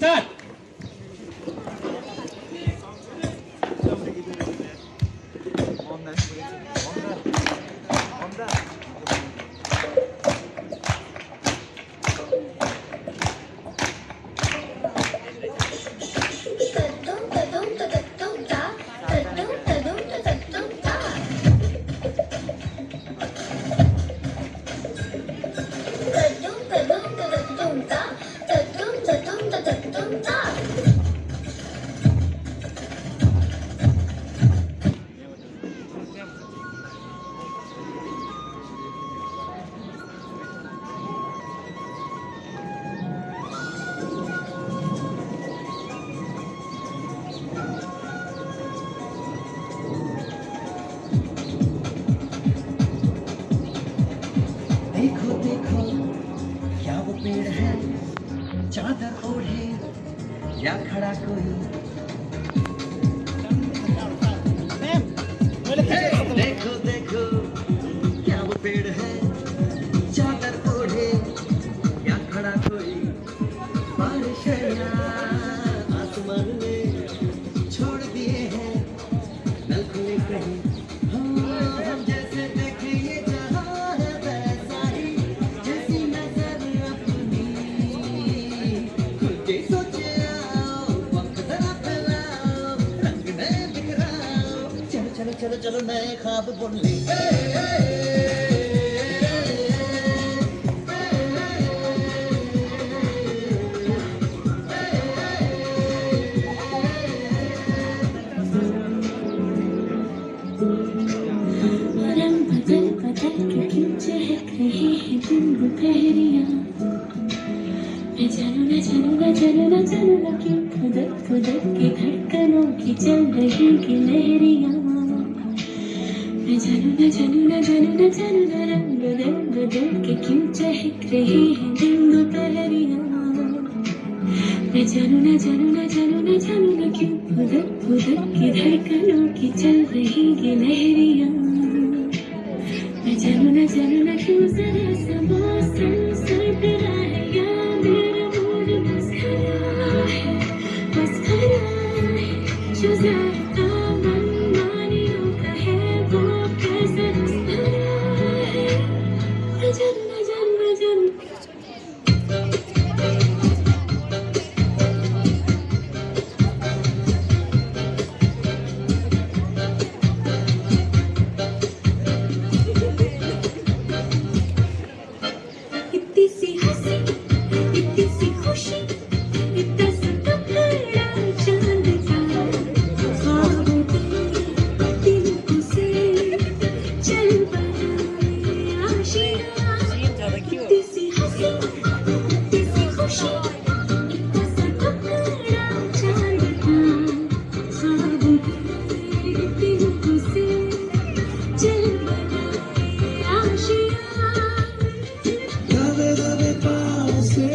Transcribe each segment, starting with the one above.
Start. देखो देखो क्या वो पेड़ है, चादर ओढ़े या खड़ा कोई। देखो देखो क्या वो पेड़ है, चादर ओढ़े या खड़ा कोई। बारिश आसमान में छोड़ दिए हैं नल खुले कहीं। हम जैसे देखे ये जहां है वैसा ही, जैसी नजर अपनी खुद के सोचे आओ, वक्त जरा फैलाओ, रंग नए बिखराओ। चलो चलो चलो चलो नए ख्वाब बुन ले। रंग बदल बदल के क्यों चहक रही है दिन दोपहरियाँ। मैं जानू ना जानू ना जानू ना जानू ना क्यों खुदक खुदक के धड़कनों की चल रही की लहरियाँ। मैं जानू ना जानू ना जानू ना जानू ना रंग बदल बदल के क्यों चहक रही है दिन दोपहरियाँ। मैं जानू ना जानू ना जानू ना जानू ना क्यों खुदक खुदक की धड़कनों की चल रही ये लहरियाँ। मैं जानू ना क्यों जरा सा मौसम सर्द रहा है या मेरा मूड बस खरा है जो ज़्यादा मनमानियों का है वो कैसा रस भरा है। मैं जानू ना जानू ना जानू इतनी सी हंसी इतनी सी खुशी इतना सा टुकड़ा चांद का ख्वाब दिल को से चल बनाए आशियाँ। इतनी सी हंसी इतनी सी खुशी इतना सा टुकड़ा चांद का ख्वाब दिल को से चल बनाए आशियाँ। दबे दबे पाँव से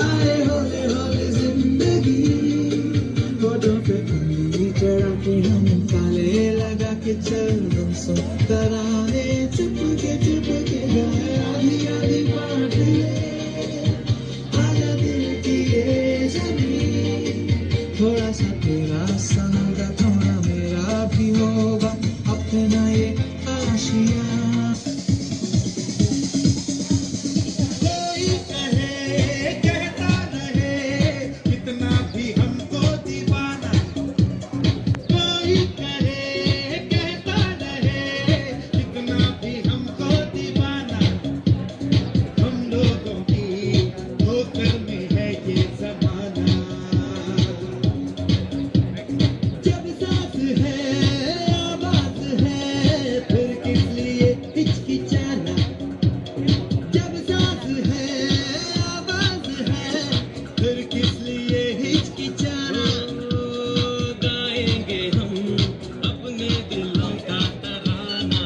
आए होले होले जिंदगी, होठों पे उंगली चढ़ा के हम ताले लगा के चल हम सब तराने चुपके गाए आधी आधी बात ले। आजा दिल की ये ज़मीं, थोड़ा सा तेरा संग थोड़ा मेरा भी होगा अपना ये आशियाँ। कोई कहे कहता रहे कितना भी हमको दीवाना, कोई कहे कहता रहे कितना भी हमको दीवाना। हम लोगों की ठोकर में है ये ज़माना। जब सांस है आवाज़ है फिर किस लिए हिचकिचाना। जब सांस है आवाज़ है फिर किस लिए हिचकिचाना। गाएंगे हम अपने दिलों का तराना।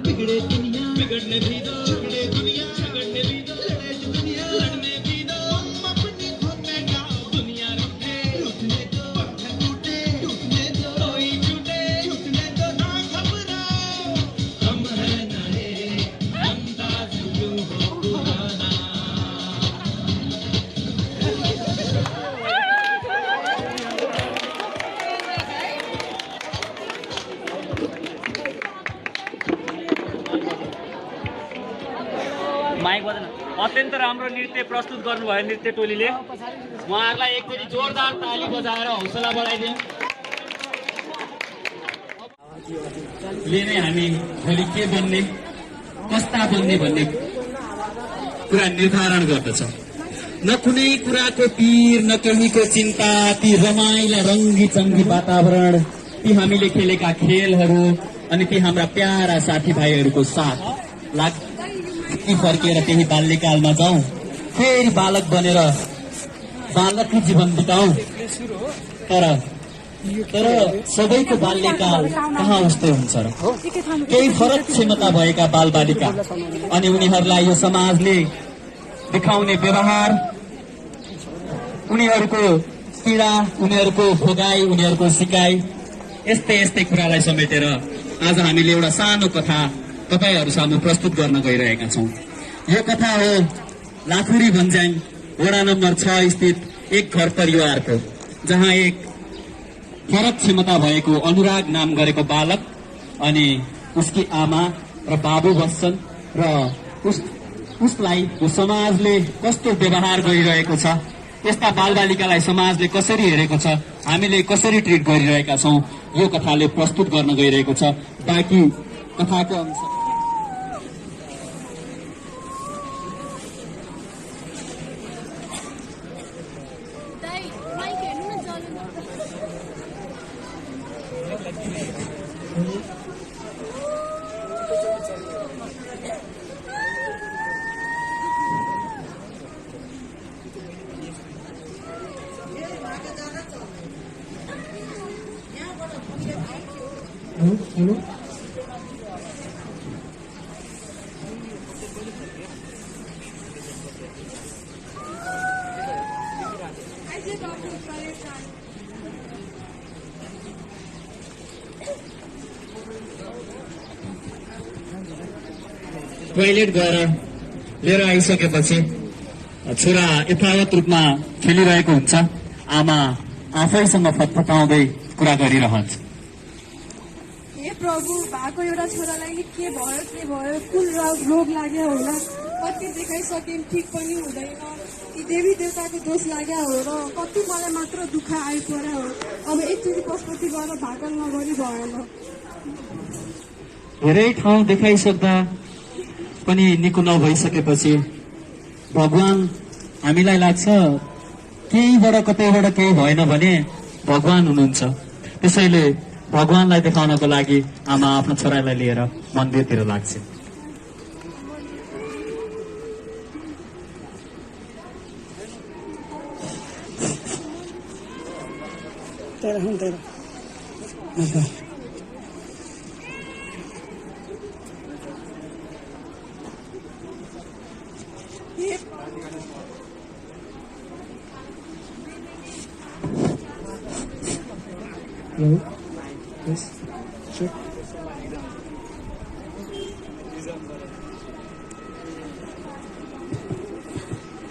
बिगड़े दुनिया बिगड़ने भी दो, बिगड़े दुनिया बिगड़ने भी दो, लड़े जो दुनिया लड़ने भी दो। हम अपनी धुन में गाओ दुनिया रूठे रूठने दो, पंख टूटे टूटने दो, कोई छूटे छूटने दो। ना घबराओ हम हैं नए अंदाज यूं हो पुराना। अत्यन्त राम्रो नृत्य प्रस्तुत गर्नुभयो नृत्य टोलीले। उहाँहरूलाई एकचोटि जोरदार ताली बजाएर हौसला बढाइदिउँ। ले नै हामी भोलि के बन्ने कस्ता बन्ने भन्ने कुरा निर्धारण गर्दछ। न कुनै कुराको पीर न कहीँको चिन्ता, ती रमाइला रङ्गी चङ्गी वातावरण, ती हामीले खेलेका खेलहरू अनि ती हाम्रा प्यारा साथीभाइहरूको साथ फर्केर त्यही बाल्यकालमा जाउँ, फेरि बालक बनेर बालकको जीवन बिताउँ। तर सबैको बाल्यकाल कहाँ उस्तै हुन्छ र? केही फरक क्षमता भएका बालबालिका अनि उनीहरूलाई यो समाजले देखाउने व्यवहार, उनीहरूको पीडा, उनीहरूको भोगाई, उनीहरूको सिकाइ, यस्तै यस्तै कुरालाई समेटेर आज हामीले एउटा सानो कथा तपाईहरू सामु प्रस्तुत गर्न गइरहेका छौँ। यो कथा हो लाखुरी भन्ज्याङ वडा नम्बर 6 स्थित एक घर परिवारको, जहाँ एक फरक क्षमता भएको अनुराग नाम गरेको बालक अनि उसकी आमा र बाबु बस्छन् र उसलाई समाजले कस्तो व्यवहार गरिरहेको छ, यस्ता बालबालिकालाई समाजले कसरी हेरेको छ, हामीले कसरी ट्रिट गरिरहेका छौँ, यो कथाले प्रस्तुत गर्न गइरहेको छ। बाँकी कथाको अंश टोयलेट गएर लिएर आइसकेपछि छोरा यथावत रूपमा खेलिरहेको हुन्छ। आमा आफैसँग फटफटाउँदै कुरा गरिरहन्छ। हे प्रभु, भएको एउटा छोरालाई के भयो, कुन रोग लाग्यो होला, कति देखाइसके ठिक पनि हुँदैन, यी देवी देवताको दोष लाग्यो हो र कति मलाई मात्र दुःख आइपऱ्यो हो। अब एकचोटि पशुपति गएर भाकल नगरी भएन। धेरै ठाउँ देखाइसक्दा पनि निको नभइसकेपछि भगवान, हामीलाई लाग्छ केहीबाट कतैबाट केही भएन भने भगवान हुनुहुन्छ। त्यसैले भगवानलाई देखाउनको लागि आमा आफ्नो छोरालाई लिएर मन्दिरतिर लाग्छ।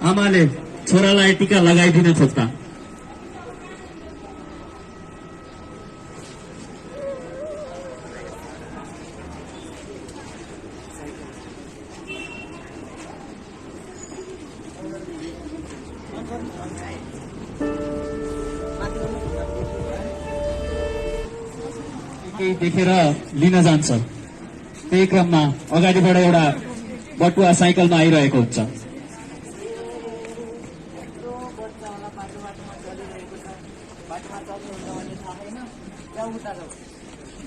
आमाले छोरालाई टीका लगाइदिन खोज्दा केही देखेर लिन जान्छ। त्यही क्रममा अगाडिबाट एउटा बटुवा साइकलमा आइरहेको हुन्छ।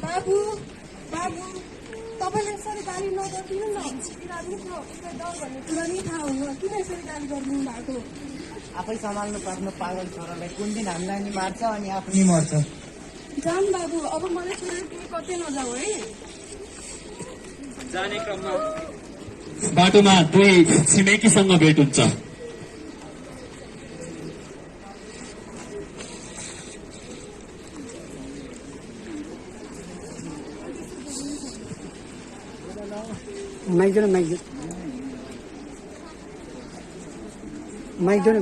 बाबु, तपाईँले यसरी गाली नगरिदिनु न, बिरामीको डर भन्ने कुरा नि थाहा हुनु, किन यसरी गाली गरिदिनु भएको? आफै सम्हाल्नु पर्नु पागल छोरालाई, कुन दिन हामीलाई नि मार्छ अनि आफै मर्छ। जाम बाबु, अब मलाई छोडेर तिमी कतै नजाऊ है। जाने क्रममा बाटोमा दुई छिमेकीसँग भेट हुन्छ। माइक दो ना भाई, माइक दो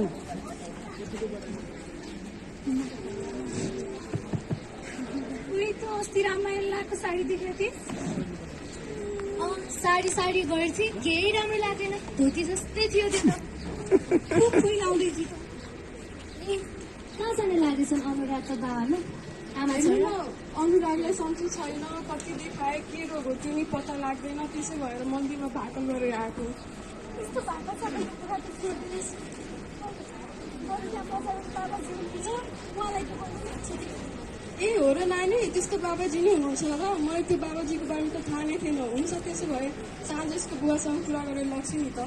ना। उही त अस्ति रामायण लाएको साडी देखेको थिएँ। साडी साडी गर्थे केही राम्रो लागेन धोती जस्तै थियो त्यो त खुइ लाउँदै थियो ए कहाँ जान लागेछन् अनुराग त बाबामा आमा छोरा अनुरागलाई सन्चै छैन कति देखाए के रोग हो त्यो नि पत्ता लाग्दैन त्यसै भएर मन्दिरमा भाकल गरेर आएको त्यस्तो भएको छ भने कुरा त छोडिदिनुहोस् मलाई त ए हो र नानी त्यस्तो बाबाजी नै हुनुहुन्छ र मलाई त्यो बाबाजीको बारेमा त थाहा नै थिएन हुन्छ त्यसो भए साँझ यसको बुवासँग कुरा गरेर लाग्छु नि त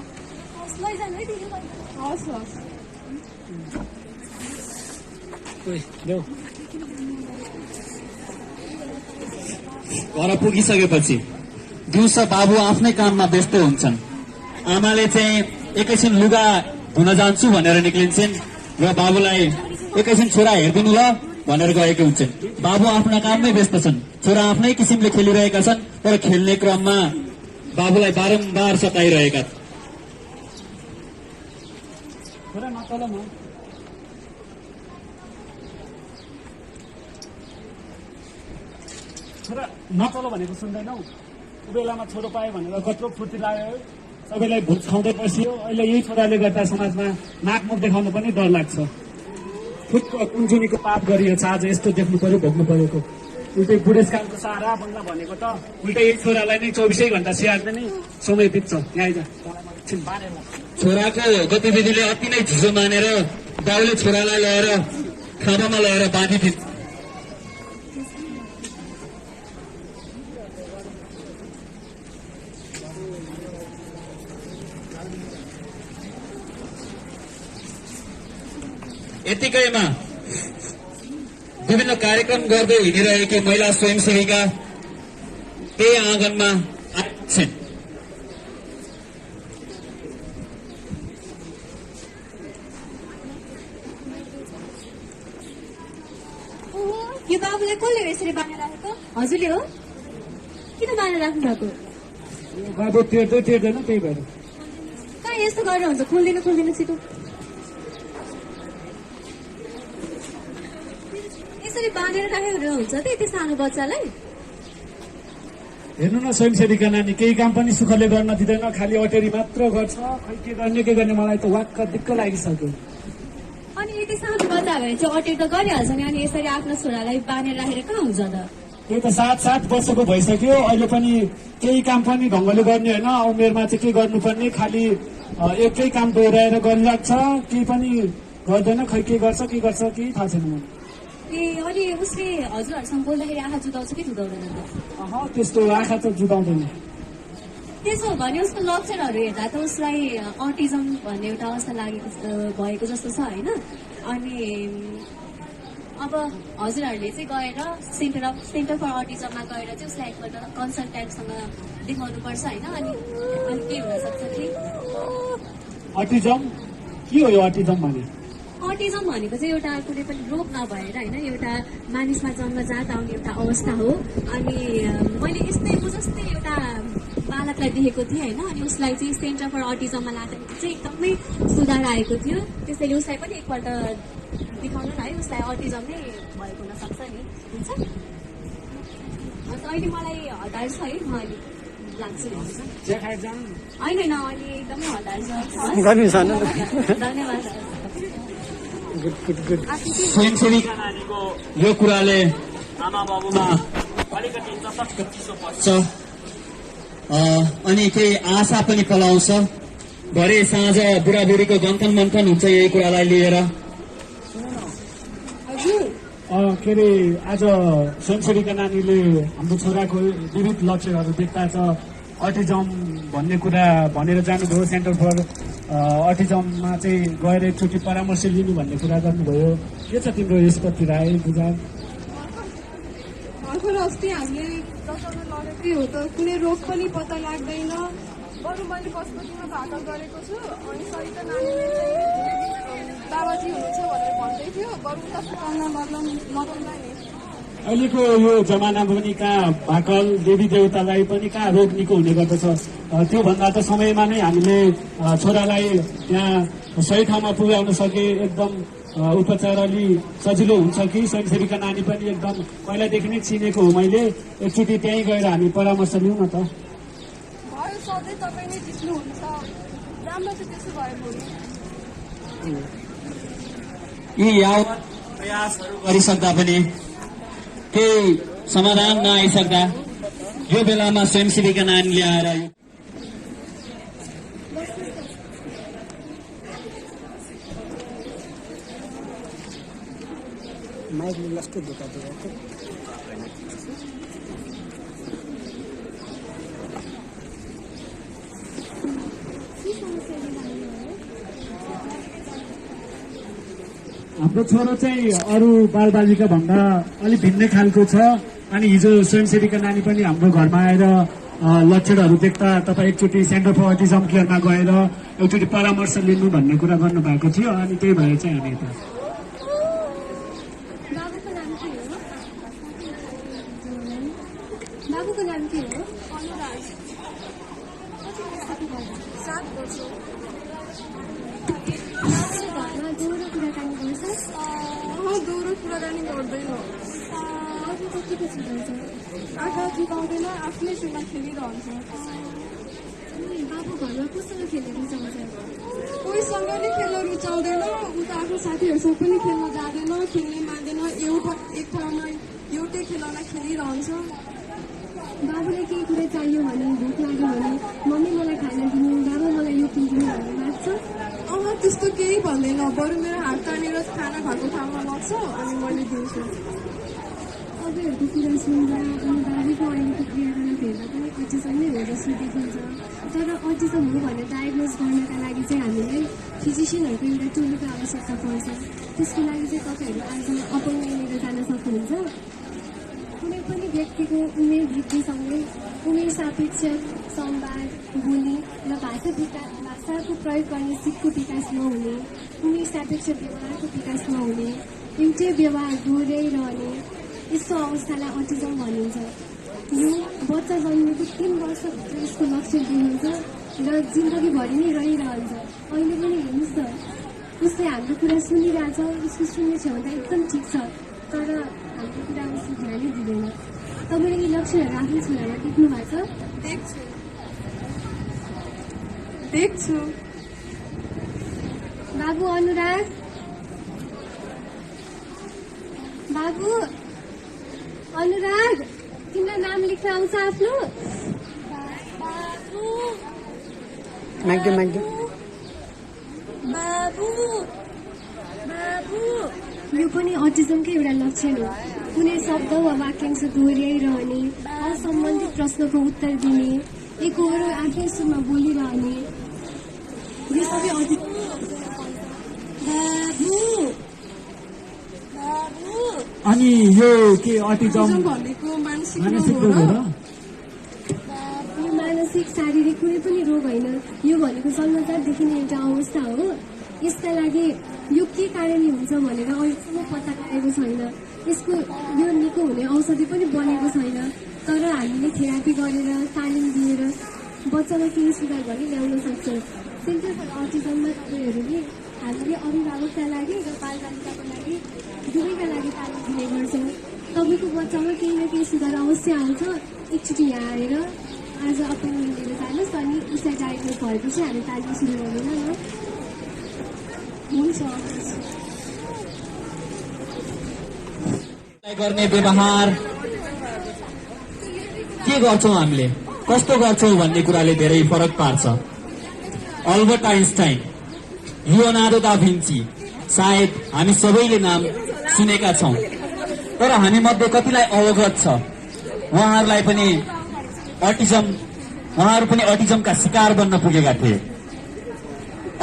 लैजानु है दिदी हस् हस् घर पुगिसकेपछि दिउँसो बाबु आफ्नै काममा व्यस्त हुन्छन्। आमाले चाहिँ एकैछिन लुगा धुन जान्छु भनेर निक्लिन्छन् र बाबुलाई एकैछिन छोरा हेरिदिनु ल भनेर गएका हुन्छन्। बाबु आफ्ना काममै व्यस्त छन्, छोरा आफ्नै किसिमले खेलिरहेका छन्, तर खेल्ने क्रममा बाबुलाई बारम्बार सताइरहेका। छोरा नचलो भनेको सुन्दैनौ बेलामा छोरो पायो भनेर कत्रो फुर्ती लाग्यो सबैलाई भुट खुवाउँदै बसियो। अहिले यही छोराले गर्दा समाजमा नाकमुख देखाउनु पनि डर लाग्छ। फुटको कुन्जुनीको पाप गरिएछ आज यस्तो देख्नु पर्यो भोग्नु परेको। उल्टै बुढेसकालको सहारा बन्न भनेको त उल्टै यही छोरालाई नै 24 घण्टा स्याहार्दै नै समय बित्छ। यहाँ आइज छोराको गतिविधिले अति नै झिझो मानेर बाउले छोरालाई लगेर खानामा लगेर बाँधिदिन्छ। यतिकैमा विभिन्न कार्यक्रम गर्दै हिँडिरहेकी महिला स्वयंसेविका त्यही आँगनमा आइपुग्छन्। यो बाबुलाई कसले यसरी बाँधेर राखेको हजुरले हो किन बाँधेर राख्नु भएको बाबु तिर्दैन त्यही भएर कहाँ यस्तो गरेर हुन्छ खोलिदिनु छिटो यसरी बाँधेर राखेको हुन्छ त यति सानो बच्चालाई हेर्नु न स्वयंसेविका नानी केही काम पनि सुखले गर्न दिँदैन, खालि अटेरी मात्र गर्छ। खै के गर्ने मलाई त वाक्क दिक्क लागिसक्यो। अनि यति सानो बच्चा भने चाहिँ अटेर त गरिहाल्छ नि अनि यसरी आफ्नो छोरालाई बाँधेर राखेर कहाँ हुन्छ त त्यही त 7 वर्षको भइसक्यो अहिले पनि केही काम पनि ढङ्गले गर्ने होइन। उमेरमा चाहिँ के गर्नुपर्ने खालि एकै काम दोहोऱ्याएर गरिरहेको छ, केही पनि गर्दैन। खै के गर्छ केही थाहा छैन मलाई। ए अनि उसले हजुरहरूसँग बोल्दाखेरि आँखा जुदाउँछ कि जुदाउँदैन त त्यस्तो आँखा त जुदाउँदैन। त्यसो हो भने उसको लक्षणहरू हेर्दा त उसलाई अटिजम भन्ने एउटा अवस्था भएको जस्तो छ होइन। अनि अब हजुरहरूले चाहिँ गएर सेन्टर फर अटिजममा गएर चाहिँ उसलाई एकपल्ट कन्सल्टेन्टसँग देखाउनु पर्छ होइन। अनि के हुनसक्छ कि अटिजम के हो यो अटिजम भने? अटिजम भनेको चाहिँ एउटा कुनै पनि रोग नभएर होइन एउटा मानिसमा जन्मजात आउने एउटा अवस्था हो। अनि मैले यस्तै जस्तै एउटा बालकलाई देखेको थिएँ होइन। अनि उसलाई चाहिँ सेन्टर फर अटिजममा लाँदाखेरि चाहिँ एकदमै सुधार आएको थियो। त्यसैले उसलाई पनि एकपल्ट देखाउनु न है, उसलाई अटिजम नै भएको हुनसक्छ नि हुन्छ। अन्त अहिले मलाई हतार छ है, म अहिले लाग्छु होइन अहिले एकदमै हतार छ। धन्यवाद स्वयंसेविका नानीको यो कुराले आमा बाबुमा अलिकति चटक्क चिसो पर्छ अनि केही आशा पनि पलाउँछ। भरे साँझ बुढाबुढीको गन्थन मन्थन हुन्छ यही कुरालाई लिएर। के अरे आज स्वयंसेविका नानीले हाम्रो छोराको विविध लक्षणहरू देख्दा छ अटिजम भन्ने कुरा भनेर जानुभयो। सेन्टर फर अटिजममा चाहिँ गएर एकचोटि परामर्श लिनु भन्ने कुरा गर्नुभयो। के छ तिम्रो यसपट्टि राय बुझाउ? भर्खर अस्ति हामीले डक्टरमा लगेकै हो त कुनै रोग पनि पत्ता लाग्दैन। बरु मैले पशुपतिमा भाकल गरेको छु अनि सहित नानीले चाहिँ बाबाजी हुनुहुन्छ भनेर भन्दै थियो। बरु उता काममा मदनलाई नि अहिलेको यो जमानामा पनि कहाँ भाकल देवी देवतालाई पनि कहाँ रोग निको हुने गर्दछ। त्योभन्दा त समयमा नै हामीले छोरालाई त्यहाँ सही ठाउँमा पुर्याउन सके एकदम उपचार अलि सजिलो हुन्छ कि। स्वयंसेविका नानी पनि एकदम पहिलादेखि नै चिनेको हो मैले। एकचोटि त्यहीँ गएर हामी परामर्श लिउँ न त। सधैँ तपाईँ नै जित्नुहुन्छ राम्रो छ त्यसो भयो भोलि यी यावत प्रयासहरू गरिसक्दा पनि केही समाधान नआइसक्दा यो बेलामा स्वयंसेवीका नानी ल्याएर माइकले लस्टो धोका दिएको हाम्रो छोरो चाहिँ अरू बालबालिका भन्दा अलिक भिन्नै खालको छ अनि हिजो स्वयंसेवीका नानी पनि हाम्रो घरमा आएर लक्षणहरू देख्दा तपाईँ एकचोटि सेन्टर फर अटिजम केयरमा गएर एकचोटि परामर्श लिनु भन्ने कुरा गर्नुभएको थियो अनि त्यही भएर चाहिँ हामी यता बाबुको नाम के हो अनुराग 7 वर्ष घरमा दोहोरो कुराकानी गर्छ दोहोरो कुराकानी गर्दैन अरू कतिको छिटाउँछ आँखा झुकाउँदैन आफ्नै छेउमा खेलिरहन्छ बाबु घरमा कोसँग खेल्न रुचाउँछ कोहीसँग नि खेल्न रुचाउँदैन उता आफ्नो साथीहरूसँग पनि खेल्न जाँदैन खेल्ने मान्दैन एक ठाउँमा एउटै खेलौना खेलिरहन्छ बाबुलाई केही कुरा चाहियो भने भोक लाग्यो भने मम्मी मलाई खाना दिनु बाबा मलाई यो किनिदिनु भन्ने माग्छ त्यस्तो केही भन्दैन बरु मेरो हात तानेर खाना खाएको ठाउँमा लग्छ अनि मैले दिन्छु तपाईँहरूको कुरा सुन्दा अनि बाबुको अहिलेको क्रियाकलाप हेर्दा पनि अटिजम नै हो जस्तो देखिन्छ तर अटिजम हो भनेर डायग्नोज गर्नका लागि चाहिँ हामीले फिजिसियनहरूको एउटा टोलीको आवश्यकता पर्छ त्यसको लागि चाहिँ तपाईँहरू आज अपङ्ग लिएर जान सक्नुहुन्छ कुनै पनि व्यक्तिको उमेर वृद्धिसँगै उमेर सापेक्ष संवाद बोली र भाषाको प्रयोग गर्ने सिपको विकास नहुने उमेर सापेक्ष व्यवहारको विकास नहुने एउटै व्यवहार दोहोऱ्याइरहने यस्तो अवस्थालाई अटिजम भनिन्छ यो बच्चा जन्मेको 3 वर्षभित्र यसको लक्षण देखिन्छ र जिन्दगीभरि नै रहिरहन्छ अहिले पनि हेर्नुहोस् न उसले हाम्रो कुरा सुनिरहेछ उसको सुन्ने क्षमता एकदम ठिक छ तर हाम्रो कुरा उसले ध्यानै दिँदैन तपाईँले यी लक्षणहरू आफ्नो छोरामा देख्नु भएको छ देख्छु बाबु अनुराग बाबु अनुराग तिमीलाई नाम लेख्न आउँछ आफ्नो माइक बाबु यो पनि अटिजमकै एउटा लक्षण हो कुनै शब्द वा वाक्यांश दोहोऱ्याइरहने असम्बन्धित प्रश्नको उत्तर दिने एकहोरो आफ्नै सुरमा बोलिरहने यो सबै अनि यो के अटिजम भनेको मानसिक मानसिक रोग रोग हो हो र? र यो मानसिक शारीरिक कुनै पनि रोग होइन यो भनेको जन्मजात देखिने एउटा अवस्था हो यसका लागि यो के कारणले हुन्छ भनेर अहिलेसम्म पत्ता लागेको छैन यसको यो निको हुने औषधि पनि बनेको छैन तर हामीले थेरापी गरेर तालिम दिएर बच्चामा केही सुधार गरी ल्याउन सक्छौँ सेन्टर फर अटिजममा तपाईँहरूले हामीले अभिभावकका लागि र बालबालिकाको लागि दुवैका लागि तालिम दिने गर्छौँ तपाईँको बच्चामा केही न केही सुधार अवश्य आउँछ एकचोटि यहाँ आएर आज अपोइन्टमेन्ट लिएर जानुहोस् अनि उसलाई डायग्नोज भएपछि हामी तालिम सुरु गरौँ न हुन्छ गर्ने व्यवहार के गर्छौँ हामीले कस्तो गर्छौँ भन्ने कुराले धेरै फरक पार्छ Albert Einstein Leonardo da Vinci सायद हामी सबैले नाम सुनेका छौँ तर हामी मध्ये कतिलाई अवगत छ उहाँहरू पनि अटिजमका शिकार बन्न पुगेका थिए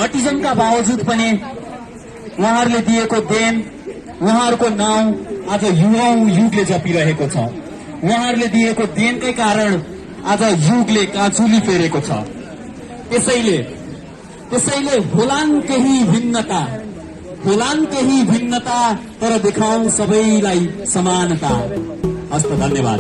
अटिजमका बावजुद पनि उहाँहरूले दिएको देन उहाँहरूको नाउँ आज युगौं युगले जपिरहेको छ उहाँहरूले दिएको देनकै कारण आज युगले काँचुली फेरेको छ त्यसैले होलान् केही भिन्नता तर देखाउँ सबैलाई समानता हस्त धन्यवाद